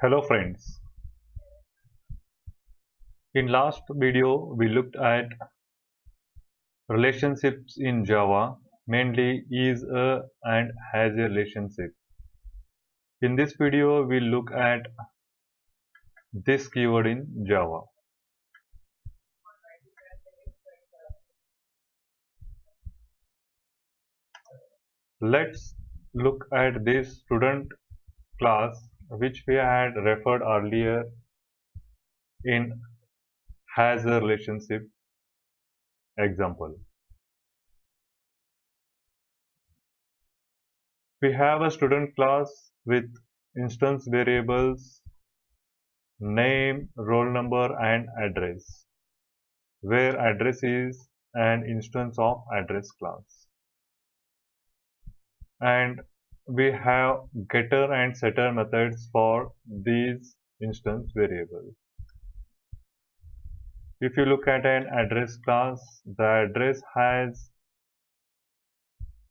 Hello friends. In last video we looked at relationships in Java, mainly is a and has a relationship. In this video we look at this keyword in Java. Let's look at this student class which we had referred earlier in has a relationship example. We have a student class with instance variables name, roll number and address, where address is an instance of address class. And we have getter and setter methods for these instance variables. If you look at an address class, the address has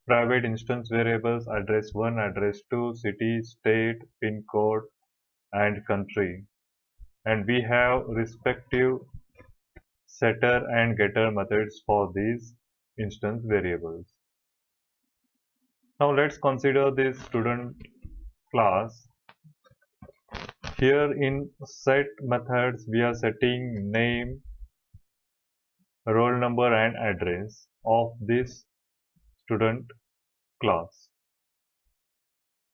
private instance variables address 1, address 2, city, state, pin code and country. And we have respective setter and getter methods for these instance variables. Now let's consider this student class. Here in set methods we are setting name, roll number and address of this student class.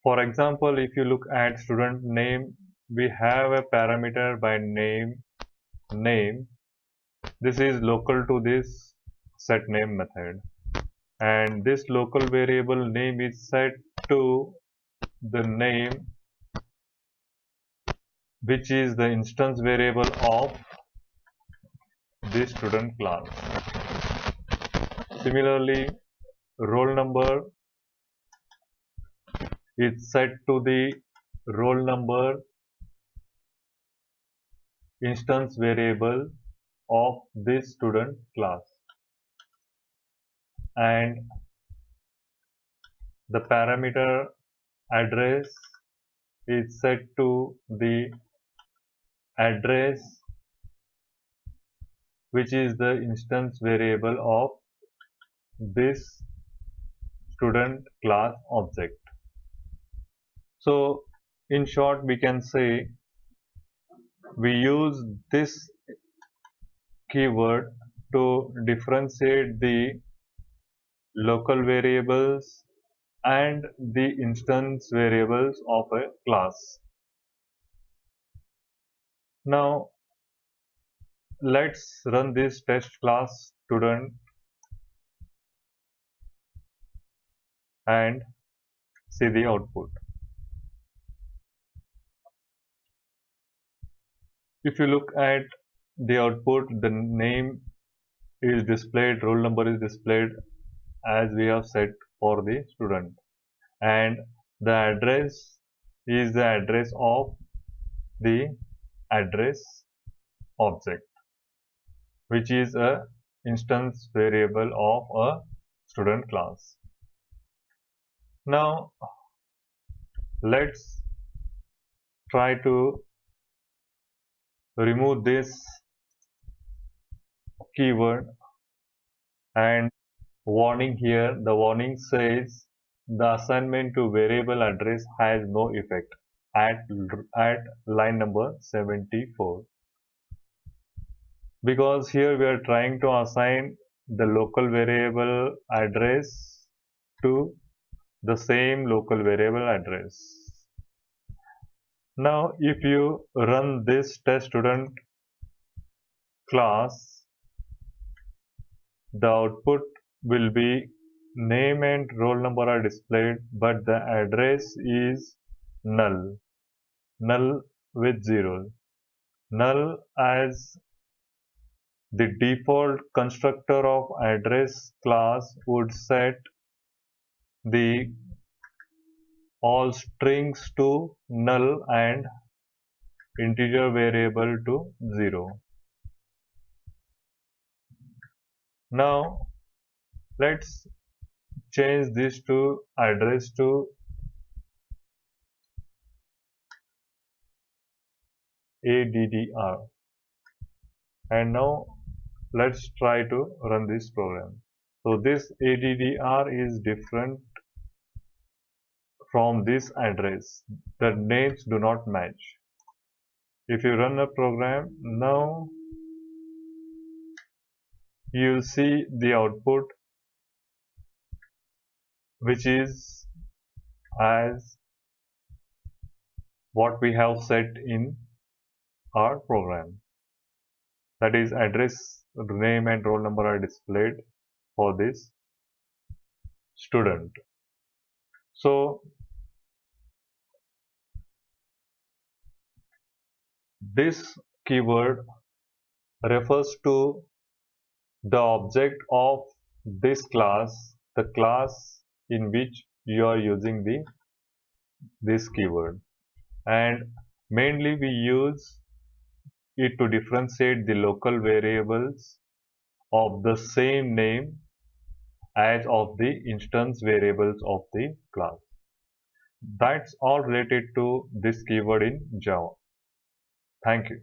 For example, if you look at student name, we have a parameter by name. This is local to this set name method, and this local variable name is set to the name which is the instance variable of this student class. Similarly, roll number is set to the roll number instance variable of this student class, and the parameter address is set to the address which is the instance variable of this student class object. So in short we can say we use this keyword to differentiate the local variables and the instance variables of a class. Now let's run this test class student and see the output. If you look at the output, the name is displayed, roll number is displayed as we have set for the student, and the address is the address of the address object which is a instance variable of a student class. Now let's try to remove this keyword, and warning here, the warning says the assignment to variable address has no effect at line number 74, because here we are trying to assign the local variable address to the same local variable address. Now if you run this test student class, the output will be name and roll number are displayed, but the address is null with 0. Null as the default constructor of address class would set the all strings to null and integer variable to 0. Now let's change this to address to addr. And now let's try to run this program. So this addr is different from this address. The names do not match. If you run a program now, you will see the output which is as what we have set in our program. That is, address, name and roll number are displayed for this student. So this keyword refers to the object of this class, the class in which you are using this keyword, and mainly we use it to differentiate the local variables of the same name as of the instance variables of the class. That's all related to this keyword in Java. Thank you.